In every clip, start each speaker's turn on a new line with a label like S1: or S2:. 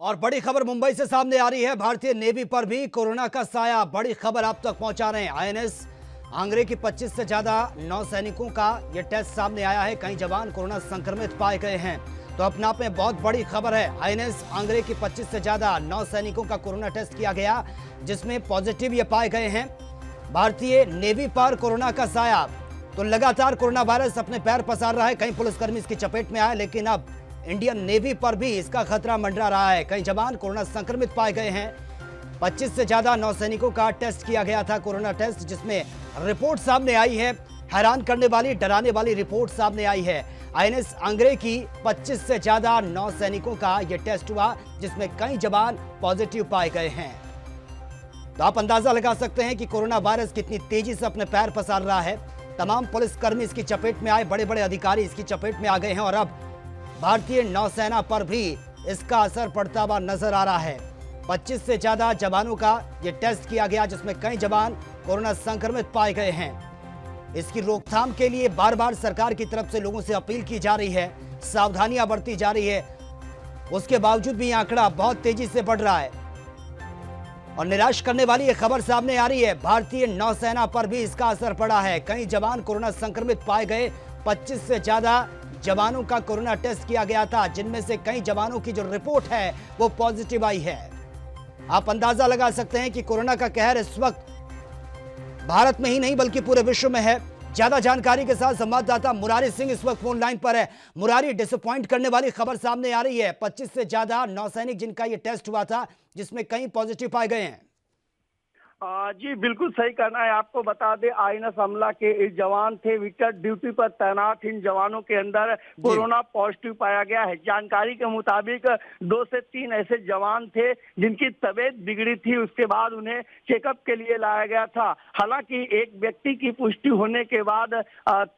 S1: और बड़ी खबर मुंबई से सामने आ रही है। भारतीय नेवी पर भी कोरोना का साया। बड़ी खबर आप तक पहुंचा रहे हैं। आईएनएस आंग्रे की 25 से ज्यादा नौसैनिकों का यह टेस्ट सामने आया है। कई जवान कोरोना संक्रमित पाए गए हैं। तो अपने आप में बहुत बड़ी खबर है। आईएनएस आंग्रे की 25 से ज्यादा नौसैनिकों का कोरोना टेस्ट किया गया, जिसमें पॉजिटिव ये पाए गए हैं। भारतीय नेवी पर कोरोना का साया। तो लगातार कोरोना वायरस अपने पैर पसार रहा है। कई पुलिसकर्मी इसकी चपेट में आए, लेकिन अब इंडियन नेवी पर भी इसका खतरा मंडरा रहा है। कई जवान कोरोना संक्रमित पाए गए हैं। 25 से ज्यादा नौसैनिकों का टेस्ट किया गया था, कोरोना टेस्ट, जिसमें रिपोर्ट सामने आई है। हैरान करने वाली, डराने वाली रिपोर्ट सामने आई है। आईएनएस आंग्रे की 25 से ज्यादा नौसैनिकों का यह टेस्ट हुआ, जिसमें कई जवान पॉजिटिव पाए गए हैं। तो आप अंदाजा लगा सकते हैं कि कोरोना वायरस कितनी तेजी से अपने पैर पसार रहा है। तमाम पुलिसकर्मी इसकी चपेट में आए, बड़े बड़े अधिकारी इसकी चपेट में आ गए हैं और अब भारतीय नौसेना पर भी इसका असर पड़ता हुआ नजर आ रहा है। 25 से ज्यादा जवानों का यह टेस्ट किया गया, जिसमें कई जवान कोरोना संक्रमित पाए गए हैं। इसकी रोकथाम के लिए बार बार सरकार की तरफ से लोगों से अपील की जा रही है, सावधानियां बरती जा रही है। उसके बावजूद भी आंकड़ा बहुत तेजी से बढ़ रहा है और निराश करने वाली यह खबर सामने आ रही है। भारतीय नौसेना पर भी इसका असर पड़ा है। कई जवान कोरोना संक्रमित पाए गए। 25 से ज्यादा जवानों का कोरोना टेस्ट किया गया था, जिनमें से कई जवानों की जो रिपोर्ट है वो पॉजिटिव आई है। आप अंदाजा लगा सकते हैं कि कोरोना का कहर इस वक्त भारत में ही नहीं बल्कि पूरे विश्व में है। ज्यादा जानकारी के साथ संवाददाता मुरारी सिंह इस वक्त फोन लाइन पर है। मुरारी, डिसअपॉइंट करने वाली खबर सामने आ रही है। 25 से ज्यादा नौसैनिक जिनका यह टेस्ट हुआ था, जिसमें कई पॉजिटिव पाए गए हैं।
S2: जी बिल्कुल सही कहना है। आपको बता दें, आईएनएस अमला के जवान थे, विकेट ड्यूटी पर तैनात। इन जवानों के अंदर कोरोना पॉजिटिव पाया गया है। जानकारी के मुताबिक 2 से 3 ऐसे जवान थे जिनकी तबीयत बिगड़ी थी, उसके बाद उन्हें चेकअप के लिए लाया गया था। हालांकि एक व्यक्ति की पुष्टि होने के बाद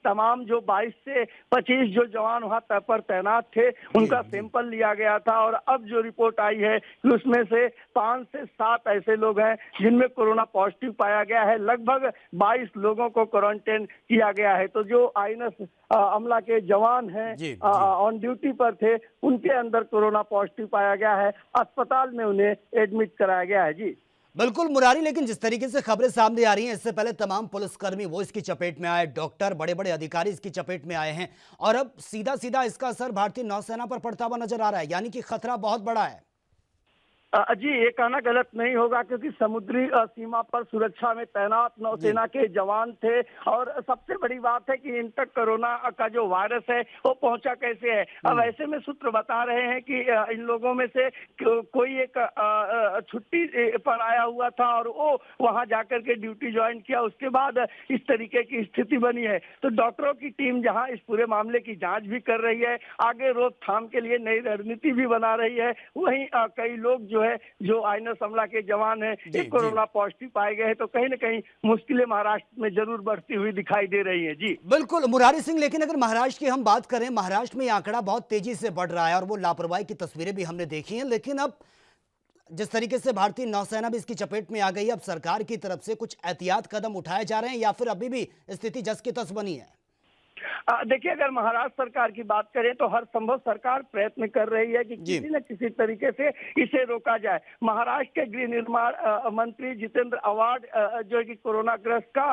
S2: तमाम जो 22 से 25 जो जवान वहां पर तैनात थे, उनका सैंपल लिया गया था और अब जो रिपोर्ट आई है कि उसमें से 5 से 7 ऐसे लोग हैं जिनमें कोरोना पॉजिटिव पाया गया है। लगभग 22 लोगों को क्वारंटाइन किया गया है। तो जो आईएनएस अमला के जवान हैं, ऑन ड्यूटी पर थे, उनके अंदर कोरोना पॉजिटिव पाया गया है। अस्पताल में उन्हें एडमिट कराया गया है। जी
S1: बिल्कुल मुरारी, लेकिन जिस तरीके से खबरें सामने आ रही हैं, इससे पहले तमाम पुलिसकर्मी वो इसकी चपेट में आए, डॉक्टर, बड़े बड़े अधिकारी इसकी चपेट में आए हैं और अब सीधा सीधा इसका असर भारतीय नौसेना पर पड़ता हुआ नजर आ रहा है। यानी कि खतरा बहुत बड़ा है।
S2: जी, ये कहना गलत नहीं होगा, क्योंकि समुद्री सीमा पर सुरक्षा में तैनात नौसेना के जवान थे और सबसे बड़ी बात है कि इन तक कोरोना का जो वायरस है वो पहुंचा कैसे है। अब ऐसे में सूत्र बता रहे हैं कि इन लोगों में से कोई एक छुट्टी पर आया हुआ था और वो वहां जाकर के ड्यूटी ज्वाइन किया, उसके बाद इस तरीके की स्थिति बनी है। तो डॉक्टरों की टीम जहां इस पूरे मामले की जांच भी कर रही है, आगे रोकथाम के लिए नई रणनीति भी बना रही है, वहीं कई लोग जो आईएनएस अमला के जवान हैं, एक कोरोना पॉजिटिव पाए गए हैं। तो कहीं ना कहीं मुश्किलें महाराष्ट्र में जरूर बढ़ती हुई दिखाई दे रही हैं। जी
S1: बिल्कुल मुरारी सिंह, लेकिन अगर महाराष्ट्र की हम बात करें, महाराष्ट्र में ये आंकड़ा बहुत तेजी से बढ़ रहा है और वो लापरवाही की तस्वीरें भी हमने देखी हैं। लेकिन अब जिस तरीके से भारतीय नौसेना भी इसकी चपेट में आ गई, अब सरकार की तरफ से कुछ एहतियात कदम उठाए जा रहे हैं या फिर अभी भी स्थिति जस की तस बनी है?
S2: देखिए, अगर महाराष्ट्र सरकार की बात करें तो हर संभव सरकार प्रयत्न कर रही है कि किसी न किसी तरीके से इसे रोका जाए। महाराष्ट्र के गृह निर्माण मंत्री जितेंद्र आव्हाड जो है कि कोरोना ग्रस्त का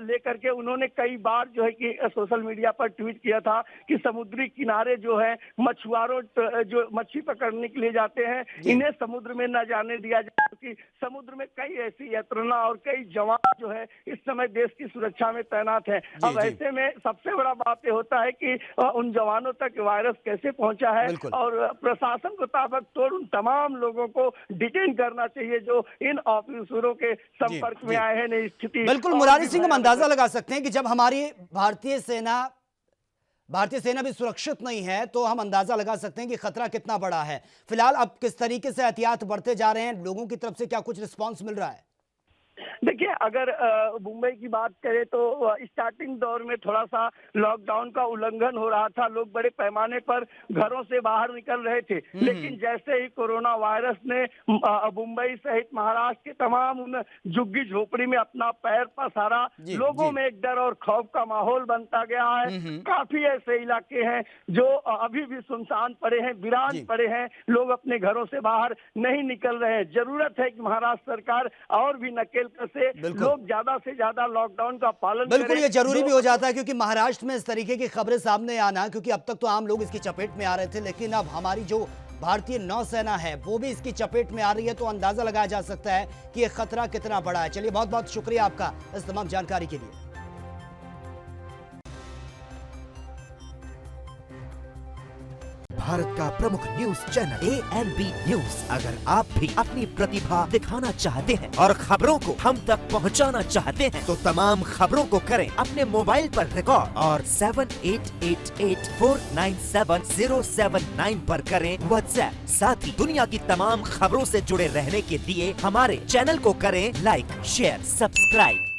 S2: लेकर के उन्होंने कई बार जो है कि सोशल मीडिया पर ट्वीट किया था कि समुद्री किनारे जो है मछुआरों जो मछली पकड़ने के लिए जाते हैं, इन्हें समुद्र में न जाने दिया जाए, क्योंकि समुद्र में कई ऐसी यात्रा और कई जवान जो है इस समय देश की सुरक्षा में तैनात है। अब ऐसे में सबसे बड़ा बात यह होता है कि उन जवानों तक वायरस कैसे पहुंचा है और प्रशासन को ताबड़तोड़ उन तमाम लोगों को डिटेन करना चाहिए जो इन ऑफिसरों के संपर्क में आए हैं। नई स्थिति
S1: बिल्कुल मुरारी सिंह, हम अंदाजा लगा सकते हैं कि जब हमारी भारतीय सेना भी सुरक्षित नहीं है, तो हम अंदाजा लगा सकते हैं कि खतरा कितना बड़ा है। फिलहाल अब किस तरीके से एहतियात बढ़ते जा रहे हैं, लोगों की तरफ से क्या कुछ रिस्पॉन्स मिल रहा है?
S2: देखिए, अगर मुंबई की बात करें तो स्टार्टिंग दौर में थोड़ा सा लॉकडाउन का उल्लंघन हो रहा था, लोग बड़े पैमाने पर घरों से बाहर निकल रहे थे। लेकिन जैसे ही कोरोना वायरस ने मुंबई सहित महाराष्ट्र के तमाम उन झुग्गी झोपड़ी में अपना पैर पसारा, लोगों में एक डर और खौफ का माहौल बनता गया है। काफी ऐसे इलाके हैं जो अभी भी सुनसान पड़े हैं, वीरान पड़े हैं, लोग अपने घरों से बाहर नहीं निकल रहे हैं। जरूरत है कि महाराष्ट्र सरकार और भी नकेल से लोग ज्यादा से ज्यादा लॉकडाउन का पालन
S1: बिल्कुल, ये जरूरी भी हो जाता है क्योंकि महाराष्ट्र में इस तरीके की खबरें सामने आना, क्योंकि अब तक तो आम लोग इसकी चपेट में आ रहे थे, लेकिन अब हमारी जो भारतीय नौसेना है वो भी इसकी चपेट में आ रही है, तो अंदाजा लगाया जा सकता है कि ये खतरा कितना बड़ा है। चलिए, बहुत बहुत शुक्रिया आपका इस तमाम जानकारी के लिए।
S3: भारत का प्रमुख न्यूज चैनल ANB न्यूज। अगर आप भी अपनी प्रतिभा दिखाना चाहते हैं और खबरों को हम तक पहुंचाना चाहते हैं, तो तमाम खबरों को करें अपने मोबाइल पर रिकॉर्ड और 7888497079 पर करें व्हाट्सएप। साथ ही दुनिया की तमाम खबरों से जुड़े रहने के लिए हमारे चैनल को करें लाइक, शेयर, सब्सक्राइब।